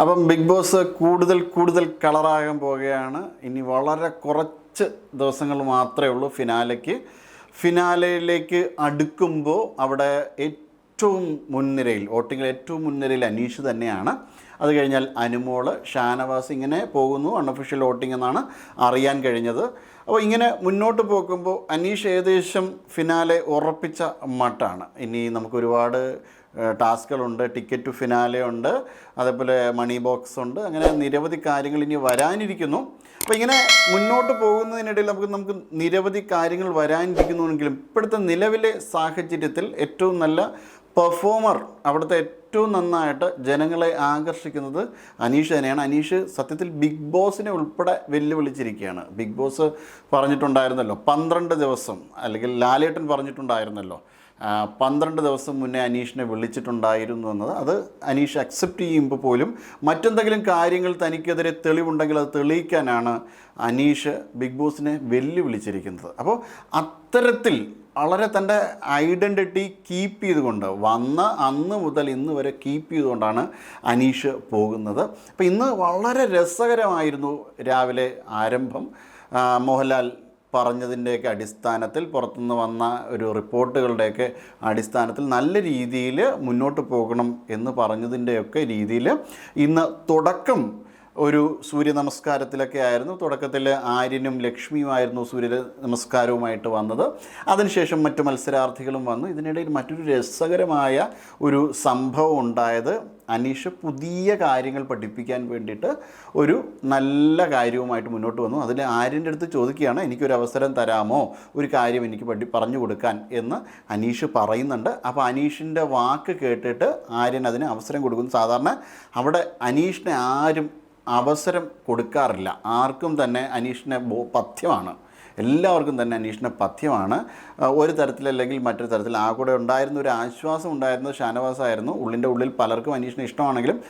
അപ്പം big boss കൂടുതൽ കൂടുതൽ കളറാകാൻ പോവുകയാണ്. ഇനി വളരെ കുറച്ച് ദിവസങ്ങൾ മാത്രമേ ഉള്ളൂ ഫിനാലയിലേക്ക് അടുക്കുമ്പോൾ അവിടെ ഏറ്റവും മുൻനിരയിൽ, വോട്ടിങ്ങിൽ ഏറ്റവും മുൻനിരയിൽ അനീഷ് തന്നെയാണ്. അത് കഴിഞ്ഞാൽ അനുമോള്, ഷാനവാസ്, ഇങ്ങനെ പോകുന്നു. അൺഒഫീഷ്യൽ വോട്ടിംഗ് എന്നാണ് അറിയാൻ കഴിഞ്ഞത്. അപ്പോൾ ഇങ്ങനെ മുന്നോട്ട് പോകുമ്പോൾ അനീഷ് ഏകദേശം ഫിനാലെ ഉറപ്പിച്ച മട്ടാണ്. ഇനി നമുക്ക് ഒരുപാട് ടാസ്കുകളുണ്ട്, ടിക്കറ്റ് ടു ഫിനാലെ ഉണ്ട്, അതേപോലെ മണി ബോക്സ് ഉണ്ട്, അങ്ങനെ നിരവധി കാര്യങ്ങൾ ഇനി വരാനിരിക്കുന്നു. അപ്പോൾ ഇങ്ങനെ മുന്നോട്ട് പോകുന്നതിനിടയിൽ നമുക്ക് നിരവധി കാര്യങ്ങൾ വരാനിരിക്കുന്നുവെങ്കിലും ഇപ്പോഴത്തെ നിലവിലെ സാഹചര്യത്തിൽ ഏറ്റവും നല്ല പെർഫോമർ, അവിടുത്തെ ഏറ്റവും നന്നായിട്ട് ജനങ്ങളെ ആകർഷിക്കുന്നത് അനീഷ് തന്നെയാണ്. അനീഷ് സത്യത്തിൽ ബിഗ് ബോസിനെ ഉൾപ്പെടെ വെല്ലുവിളിച്ചിരിക്കുകയാണ്. ബിഗ് ബോസ് പറഞ്ഞിട്ടുണ്ടായിരുന്നല്ലോ 12 ദിവസം, അല്ലെങ്കിൽ ലാലേട്ടൻ പറഞ്ഞിട്ടുണ്ടായിരുന്നല്ലോ 12 ദിവസം മുന്നേ അനീഷിനെ വിളിച്ചിട്ടുണ്ടായിരുന്നു എന്നത്. അത് അനീഷ് അക്സെപ്റ്റ് ചെയ്യുമ്പോൾ പോലും മറ്റെന്തെങ്കിലും കാര്യങ്ങൾ തനിക്കെതിരെ തെളിവുണ്ടെങ്കിൽ അത് തെളിയിക്കാനാണ് അനീഷ് ബിഗ് ബോസിനെ വെല്ലുവിളിച്ചിരിക്കുന്നത്. അപ്പോൾ അത്തരത്തിൽ വളരെ തൻ്റെ ഐഡൻറ്റിറ്റി കീപ്പ് ചെയ്തുകൊണ്ട് വന്ന അന്ന് മുതൽ ഇന്ന് വരെ കീപ്പ് ചെയ്തുകൊണ്ടാണ് അനീഷ് പോകുന്നത്. അപ്പോൾ ഇന്ന് വളരെ രസകരമായിരുന്നു രാവിലെ ആരംഭം. മോഹൻലാൽ പറഞ്ഞതിൻ്റെയൊക്കെ അടിസ്ഥാനത്തിൽ, പുറത്തുനിന്ന് വന്ന ഒരു റിപ്പോർട്ടുകളുടെയൊക്കെ അടിസ്ഥാനത്തിൽ നല്ല രീതിയിൽ മുന്നോട്ട് പോകണം എന്ന് പറഞ്ഞതിൻ്റെയൊക്കെ രീതിയിൽ ഇന്ന് തുടക്കം ഒരു സൂര്യ നമസ്കാരത്തിലൊക്കെ ആയിരുന്നു. തുടക്കത്തിൽ ആര്യനും ലക്ഷ്മിയുമായിരുന്നു സൂര്യ നമസ്കാരവുമായിട്ട് വന്നത്. അതിനുശേഷം മറ്റു മത്സരാർത്ഥികളും വന്നു. ഇതിനിടയിൽ മറ്റൊരു രസകരമായ ഒരു സംഭവം ഉണ്ടായത്, അനീഷ് പുതിയ കാര്യങ്ങൾ പഠിപ്പിക്കാൻ വേണ്ടിയിട്ട് ഒരു നല്ല കാര്യവുമായിട്ട് മുന്നോട്ട് വന്നു. അതിൽ ആര്യൻ്റെ അടുത്ത് ചോദിക്കുകയാണ്, എനിക്കൊരു അവസരം തരാമോ, ഒരു കാര്യം എനിക്ക് പറഞ്ഞു കൊടുക്കാൻ എന്ന് അനീഷ് പറയുന്നുണ്ട്. അപ്പോൾ അനീഷിൻ്റെ വാക്ക് കേട്ടിട്ട് ആര്യൻ അതിന് അവസരം കൊടുക്കുന്നു. സാധാരണ അവിടെ അനീഷിനെ ആരും അവസരം കൊടുക്കാറില്ല. ആർക്കും തന്നെ അനീഷിനെ പഥ്യമാണ്, എല്ലാവർക്കും തന്നെ അനീഷിനെ പഥ്യമാണ്. ഒരു തരത്തിലല്ലെങ്കിൽ മറ്റൊരു തരത്തിൽ. ആ കൂടെ ഉണ്ടായിരുന്ന ഒരു ആശ്വാസം ഉണ്ടായിരുന്നത് ഷാനവാസായിരുന്നു. ഉള്ളിൻ്റെ ഉള്ളിൽ പലർക്കും അനീഷിനെ ഇഷ്ടമാണെങ്കിലും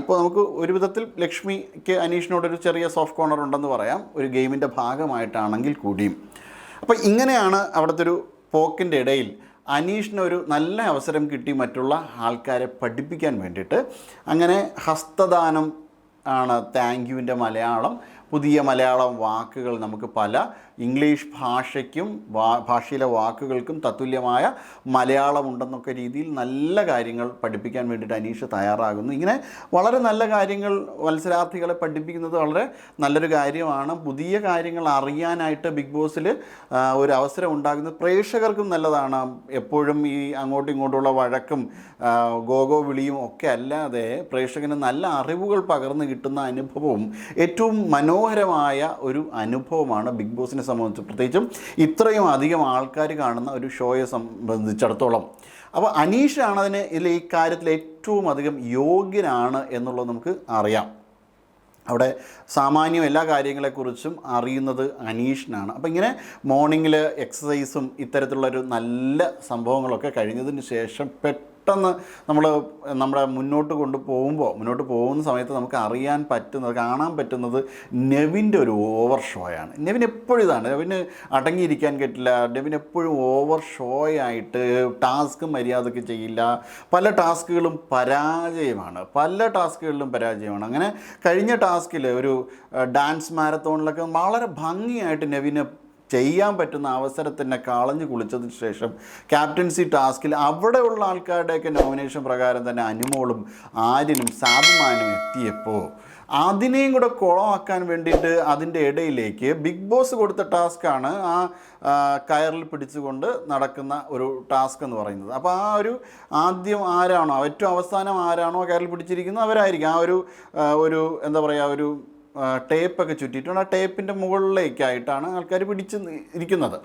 ഇപ്പോൾ നമുക്ക് ഒരു വിധത്തിൽ ലക്ഷ്മിക്ക് അനീഷിനോടൊരു ചെറിയ സോഫ്റ്റ് കോർണർ ഉണ്ടെന്ന് പറയാം, ഒരു ഗെയിമിൻ്റെ ഭാഗമായിട്ടാണെങ്കിൽ കൂടിയും. അപ്പോൾ ഇങ്ങനെയാണ് അവിടുത്തെ ഒരു പോക്കിൻ്റെ ഇടയിൽ അനീഷിനൊരു നല്ല അവസരം കിട്ടി മറ്റുള്ള ആൾക്കാരെ പഠിപ്പിക്കാൻ വേണ്ടിയിട്ട്. അങ്ങനെ ഹസ്തദാനം ആണ് താങ്ക് യുവിൻ്റെ മലയാളം. പുതിയ മലയാളം വാക്കുകൾ നമുക്ക് പല ഇംഗ്ലീഷ് ഭാഷയ്ക്കും ഭാഷയിലെ വാക്കുകൾക്കും തത്തുല്യമായ മലയാളമുണ്ടെന്നൊക്കെ രീതിയിൽ നല്ല കാര്യങ്ങൾ പഠിപ്പിക്കാൻ വേണ്ടിയിട്ട് അനീഷ് തയ്യാറാകുന്നു. ഇങ്ങനെ വളരെ നല്ല കാര്യങ്ങൾ മത്സരാർത്ഥികളെ പഠിപ്പിക്കുന്നത് വളരെ നല്ലൊരു കാര്യമാണ്. പുതിയ കാര്യങ്ങൾ അറിയാനായിട്ട് ബിഗ് ബോസിൽ ഒരു അവസരം ഉണ്ടാകുന്നത് പ്രേക്ഷകർക്കും നല്ലതാണ്. എപ്പോഴും ഈ അങ്ങോട്ടും ഇങ്ങോട്ടുള്ള വഴക്കും ഗോഗോ വിളിയും ഒക്കെ അല്ലാതെ പ്രേക്ഷകന് നല്ല അറിവുകൾ പകർന്നു കിട്ടുന്ന അനുഭവവും ഏറ്റവും മനോഹരമായ ഒരു അനുഭവമാണ് ബിഗ് ബോസിനെ സംബന്ധിച്ച്, പ്രത്യേകിച്ചും ഇത്രയും അധികം ആൾക്കാർ കാണുന്ന ഒരു ഷോയെ സംബന്ധിച്ചിടത്തോളം. അപ്പോൾ അനീഷാണ് അതിന് ഈ കാര്യത്തിൽ ഏറ്റവും അധികം യോഗ്യനാണ് എന്നുള്ളത് നമുക്ക് അറിയാം. അവിടെ സാമാന്യം എല്ലാ കാര്യങ്ങളെക്കുറിച്ചും അറിയുന്നത് അനീഷിനാണ്. അപ്പോൾ ഇങ്ങനെ മോർണിംഗിൽ എക്സസൈസും ഇത്തരത്തിലുള്ളൊരു നല്ല സംഭവങ്ങളൊക്കെ കഴിഞ്ഞതിന് ശേഷം പെട്ടെന്ന് നമ്മുടെ മുന്നോട്ട് പോകുന്ന സമയത്ത് നമുക്ക് കാണാൻ പറ്റുന്നത് നെവിൻ്റെ ഒരു ഓവർ ഷോയാണ്. നെവിൻ എപ്പോഴും ഇതാണ്, നെവിന് അടങ്ങിയിരിക്കാൻ പറ്റില്ല. നെവിൻ എപ്പോഴും ഓവർ ഷോയായിട്ട് ടാസ്ക് മര്യാദയ്ക്ക് ചെയ്യില്ല. പല ടാസ്കുകളിലും പരാജയമാണ്. അങ്ങനെ കഴിഞ്ഞ ടാസ്കിൽ ഒരു ഡാൻസ് മാരത്തോണിലൊക്കെ വളരെ ഭംഗിയായിട്ട് നെവിന് ചെയ്യാൻ പറ്റുന്ന അവസരത്തിനെ കളഞ്ഞു കുളിച്ചതിന് ശേഷം ക്യാപ്റ്റൻസി ടാസ്കിൽ അവിടെയുള്ള ആൾക്കാരുടെയൊക്കെ നോമിനേഷൻ പ്രകാരം തന്നെ അനുമോളും ആര്യനും സാബുമാനും എത്തിയപ്പോൾ അതിനെയും കൂടെ കുളമാക്കാൻ വേണ്ടിയിട്ട് അതിൻ്റെ ഇടയിലേക്ക് ബിഗ് ബോസ് കൊടുത്ത ടാസ്ക്കാണ് ആ കയറിൽ പിടിച്ചുകൊണ്ട് നടക്കുന്ന ഒരു ടാസ്ക് എന്ന് പറയുന്നത്. അപ്പോൾ ആ ഒരു ആദ്യം ആരാണോ, ഏറ്റവും അവസാനം ആരാണോ കയറിൽ പിടിച്ചിരിക്കുന്നത് അവരായിരിക്കും ഒരു എന്താ പറയുക, ഒരു ടേപ്പൊക്കെ ചുറ്റിയിട്ടുണ്ട്. ആ ടേപ്പിൻ്റെ മുകളിലേക്കായിട്ടാണ് ആൾക്കാർ ഇരിക്കുന്നത്.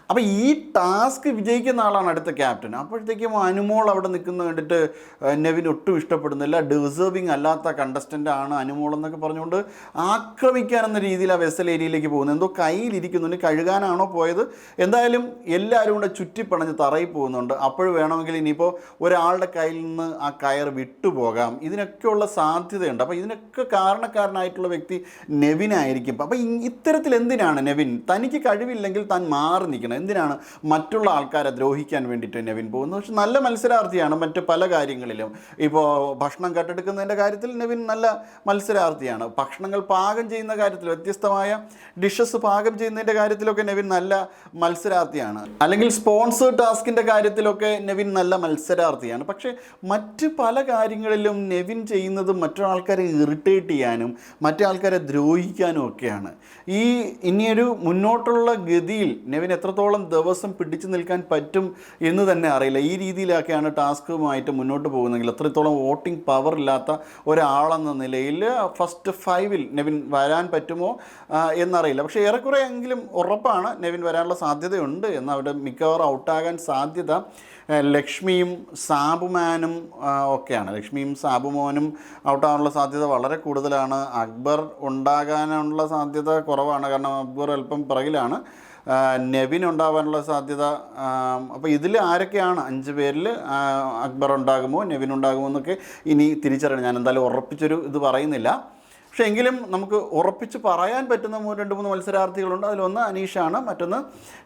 അപ്പോൾ ഈ ടാസ്ക് വിജയിക്കുന്ന ആളാണ് അടുത്ത ക്യാപ്റ്റൻ. അപ്പോഴത്തേക്കും അനുമോൾ അവിടെ നിൽക്കുന്നത് കണ്ടിട്ട് നെവിൻ ഒട്ടും ഇഷ്ടപ്പെടുന്നില്ല. ഡിസേർവിങ് അല്ലാത്ത കണ്ടസ്റ്റൻ്റ് ആണ് അനുമോൾ എന്നൊക്കെ പറഞ്ഞുകൊണ്ട് ആക്രമിക്കാനെന്ന രീതിയിൽ ആ വെസൽ ഏരിയയിലേക്ക് പോകുന്നത്. എന്തോ കയ്യിലിരിക്കുന്നുണ്ട്, കഴുകാനാണോ പോയത്, എന്തായാലും എല്ലാവരും കൂടെ ചുറ്റിപ്പണഞ്ഞ് തറയിൽ പോകുന്നുണ്ട്. അപ്പോൾ വേണമെങ്കിൽ ഇനിയിപ്പോൾ ഒരാളുടെ കയ്യിൽ നിന്ന് ആ കയർ വിട്ടുപോകാം. ഇതിനൊക്കെയുള്ള സാധ്യതയുണ്ട്. അപ്പോൾ ഇതിനൊക്കെ കാരണക്കാരനായിട്ടുള്ള വ്യക്തി നെവിനായിരിക്കും. അപ്പോൾ ഇത്തരത്തിൽ എന്തിനാണ് നെവിൻ, തനിക്ക് കഴിവില്ലെങ്കിൽ താൻ മാറി നിൽക്കണം, എന്തിനാണ് മറ്റുള്ള ആൾക്കാരെ ദ്രോഹിക്കാൻ വേണ്ടിയിട്ട് നെവിൻ പോകുന്നത്? പക്ഷെ നല്ല മത്സരാർത്ഥിയാണ് മറ്റ് പല കാര്യങ്ങളിലും. ഇപ്പോൾ ഭക്ഷണം കട്ടെടുക്കുന്നതിൻ്റെ കാര്യത്തിൽ നെവിൻ നല്ല മത്സരാർത്ഥിയാണ്. ഭക്ഷണങ്ങൾ പാകം ചെയ്യുന്ന കാര്യത്തിൽ, വ്യത്യസ്തമായ ഡിഷസ് പാകം ചെയ്യുന്നതിൻ്റെ കാര്യത്തിലൊക്കെ നെവിൻ നല്ല മത്സരാർത്ഥിയാണ്. അല്ലെങ്കിൽ സ്പോൺസേഡ് ടാസ്കിൻ്റെ കാര്യത്തിലൊക്കെ നെവിൻ നല്ല മത്സരാർത്ഥിയാണ്. പക്ഷേ മറ്റ് പല കാര്യങ്ങളിലും നെവിൻ ചെയ്യുന്നത് മറ്റൊരാൾക്കാരെ ഇറിറ്റേറ്റ് ചെയ്യാനും മറ്റാൾക്കാരെ ദ്രോഹിക്കാനും ഒക്കെയാണ്. ഇനിയൊരു മുന്നോട്ടുള്ള ഗതിയിൽ നെവിൻ എത്രത്തോളം ദിവസം പിടിച്ചു നിൽക്കാൻ പറ്റും എന്ന് തന്നെ അറിയില്ല. ഈ രീതിയിലൊക്കെയാണ് ടാസ്കുമായിട്ട് മുന്നോട്ട് പോകുന്നതെങ്കിൽ, എത്രത്തോളം വോട്ടിംഗ് പവർ ഇല്ലാത്ത ഒരാളെന്ന നിലയിൽ ഫസ്റ്റ് 5-ൽ നെവിൻ വരാൻ പറ്റുമോ എന്നറിയില്ല. പക്ഷേ ഏറെക്കുറെ എങ്കിലും ഉറപ്പാണ് നെവിൻ വരാനുള്ള സാധ്യതയുണ്ട് എന്ന്. അവിടെ മിക്കവാറും ഔട്ടാകാൻ സാധ്യത ലക്ഷ്മിയും സാബുമാനും ഒക്കെയാണ്. ലക്ഷ്മിയും സാബുമോനും ഔട്ടാകാനുള്ള സാധ്യത വളരെ കൂടുതലാണ്. അക്ബർ ഉണ്ടാകാനുള്ള സാധ്യത കുറവാണ്, കാരണം അക്ബർ അല്പം പിറകിലാണ്. നെവിൻ ഉണ്ടാവാനുള്ള സാധ്യത. അപ്പോൾ ഇതിൽ ആരൊക്കെയാണ് 5 പേരിൽ അക്ബർ ഉണ്ടാകുമോ നെവിൻ ഉണ്ടാകുമോ എന്നൊക്കെ ഇനി തിരിച്ചറിയണം. ഞാൻ എന്തായാലും ഉറപ്പിച്ചൊരു ഇത് പറയുന്നില്ല. പക്ഷേ എങ്കിലും നമുക്ക് ഉറപ്പിച്ച് പറയാൻ പറ്റുന്ന 2-3 മത്സരാർത്ഥികളുണ്ട്. അതിലൊന്ന് അനീഷാണ്, മറ്റൊന്ന്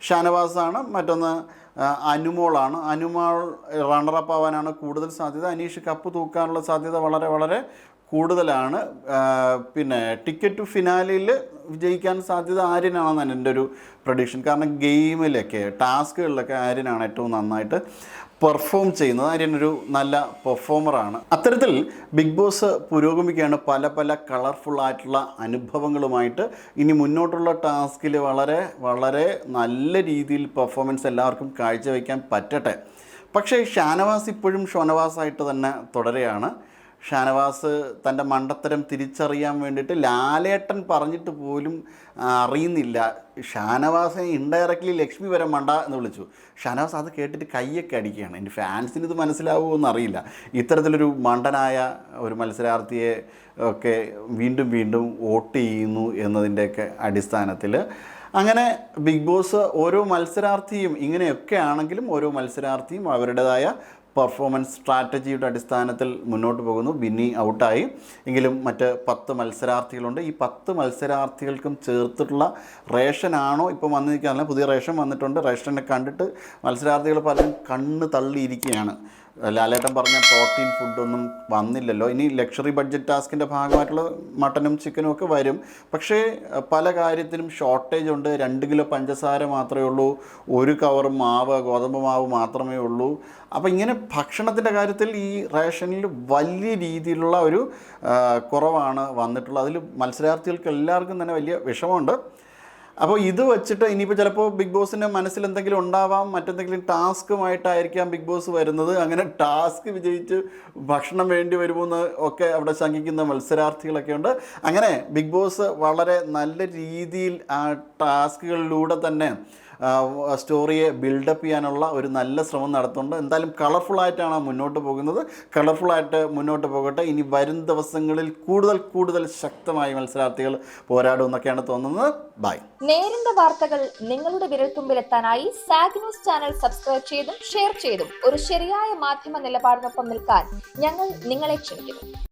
ഷാനവാസാണ്, മറ്റൊന്ന് അനുമോളാണ്. അനുമോൾ റണ്ണറപ്പ് ആവാനാണ് കൂടുതൽ സാധ്യത. അനീഷ് കപ്പ് തൂക്കാനുള്ള സാധ്യത വളരെ വളരെ കൂടുതലാണ്. പിന്നെ ടിക്കറ്റ് ടു ഫിനാലിൽ വിജയിക്കാൻ സാധ്യത ആര്യനാണെന്നാണ് എൻ്റെ ഒരു പ്രഡിക്ഷൻ. കാരണം ഗെയിമിലൊക്കെ ടാസ്കുകളിലൊക്കെ ആര്യനാണ് ഏറ്റവും നന്നായിട്ട് പെർഫോം ചെയ്യുന്നത്. ആര്യനൊരു നല്ല പെർഫോമറാണ്. അത്തരത്തിൽ ബിഗ് ബോസ് പുരോഗമിക്കുകയാണ്. പല പല കളർഫുള്ളായിട്ടുള്ള അനുഭവങ്ങളുമായിട്ട് ഇനി മുന്നോട്ടുള്ള ടാസ്കിൽ വളരെ വളരെ നല്ല രീതിയിൽ പെർഫോമൻസ് എല്ലാവർക്കും കാഴ്ചവെക്കാൻ പറ്റട്ടെ. പക്ഷേ ഷാനവാസ് ഇപ്പോഴും ഷോനവാസായിട്ട് തന്നെ തുടരുകയാണ്. ഷാനവാസ് തൻ്റെ മണ്ടത്തരം തിരിച്ചറിയാൻ വേണ്ടിയിട്ട് ലാലേട്ടൻ പറഞ്ഞിട്ട് പോലും അറിയുന്നില്ല. ഷാനവാസിനെ ഇൻഡയറക്റ്റ്ലി ലക്ഷ്മി വരെ മണ്ട എന്ന് വിളിച്ചു. ഷാനവാസ് അത് കേട്ടിട്ട് കയ്യൊക്കെ അടിക്കുകയാണ്. എൻ്റെ ഫാൻസിന് ഇത് മനസ്സിലാവുമോ എന്നറിയില്ല. ഇത്തരത്തിലൊരു മണ്ടനായ ഒരു മത്സരാർത്ഥിയെ ഒക്കെ വീണ്ടും വീണ്ടും വോട്ട് ചെയ്യുന്നു എന്നതിൻ്റെയൊക്കെ അടിസ്ഥാനത്തിൽ അങ്ങനെ ബിഗ് ബോസ് ഓരോ മത്സരാർത്ഥിയും ഇങ്ങനെയൊക്കെ ആണെങ്കിലും ഓരോ മത്സരാർത്ഥിയും അവരുടേതായ പെർഫോമൻസ് സ്ട്രാറ്റജിയുടെ അടിസ്ഥാനത്തിൽ മുന്നോട്ട് പോകുന്നു. ബിന്നി ഔട്ടായി എങ്കിലും മറ്റ് 10 മത്സരാർത്ഥികളുണ്ട്. ഈ 10 മത്സരാർത്ഥികൾക്കും ചേർത്തിട്ടുള്ള റേഷനാണോ ഇപ്പോൾ വന്നിരിക്കുകയല്ല, പുതിയ റേഷൻ വന്നിട്ടുണ്ട്. റേഷനെ കണ്ടിട്ട് മത്സരാർത്ഥികൾ പലരും കണ്ണ് തള്ളിയിരിക്കുകയാണ്. ലാലേട്ടൻ പറഞ്ഞ പ്രോട്ടീൻ ഫുഡൊന്നും വന്നില്ലല്ലോ. ഇനി ലക്ഷറി ബഡ്ജറ്റ് ടാസ്കിൻ്റെ ഭാഗമായിട്ടുള്ള മട്ടനും ചിക്കനും ഒക്കെ വരും. പക്ഷേ പല കാര്യത്തിനും ഷോർട്ടേജ് ഉണ്ട്. 2 കിലോ പഞ്ചസാര മാത്രമേ ഉള്ളൂ, 1 കവർ മാവ്, ഗോതമ്പ് മാവ് മാത്രമേ ഉള്ളൂ. അപ്പോൾ ഇങ്ങനെ ഭക്ഷണത്തിൻ്റെ കാര്യത്തിൽ ഈ റേഷനിൽ വലിയ രീതിയിലുള്ള ഒരു കുറവാണ് വന്നിട്ടുള്ളത്. അതിൽ മത്സരാർത്ഥികൾക്ക് എല്ലാവർക്കും തന്നെ വലിയ വിഷമമുണ്ട്. അപ്പോൾ ഇത് വെച്ചിട്ട് ഇനിയിപ്പോൾ ചിലപ്പോൾ ബിഗ് ബോസിൻ്റെ മനസ്സിൽ എന്തെങ്കിലും ഉണ്ടാവാം, മറ്റെന്തെങ്കിലും ടാസ്കുമായിട്ടായിരിക്കാം ബിഗ് ബോസ് വരുന്നത്. അങ്ങനെ ടാസ്ക് വിജയിച്ച് ഭക്ഷണം വേണ്ടി വരുമെന്ന് ഒക്കെ അവിടെ ശങ്കിക്കുന്ന മത്സരാർത്ഥികളൊക്കെ ഉണ്ട്. അങ്ങനെ ബിഗ് ബോസ് വളരെ നല്ല രീതിയിൽ ആ ടാസ്കുകളിലൂടെ തന്നെ സ്റ്റോറിയെ ബിൽഡപ്പ് ചെയ്യാനുള്ള ഒരു നല്ല ശ്രമം നടത്തുന്നുണ്ട്. എന്തായാലും കളർഫുള്ളായിട്ടാണ് മുന്നോട്ട് പോകുന്നത്. കളർഫുള്ളായിട്ട് മുന്നോട്ട് പോകട്ടെ. ഇനി വരും ദിവസങ്ങളിൽ കൂടുതൽ ശക്തമായി മത്സരാർത്ഥികൾ പോരാടും എന്നൊക്കെയാണ് തോന്നുന്നത്. ബൈ. നേരിന്റെ വാർത്തകൾ നിങ്ങളുടെ വിരൽത്തുമ്പിലെത്താനായി സാഗ് ന്യൂസ് ചാനൽ സബ്സ്ക്രൈബ് ചെയ്തും ഷെയർ ചെയ്തും ഒരു ശരിയായ മാധ്യമ നിലപാടിനൊപ്പം നിൽക്കാൻ ഞങ്ങൾ നിങ്ങളെ ക്ഷണിക്കുന്നു.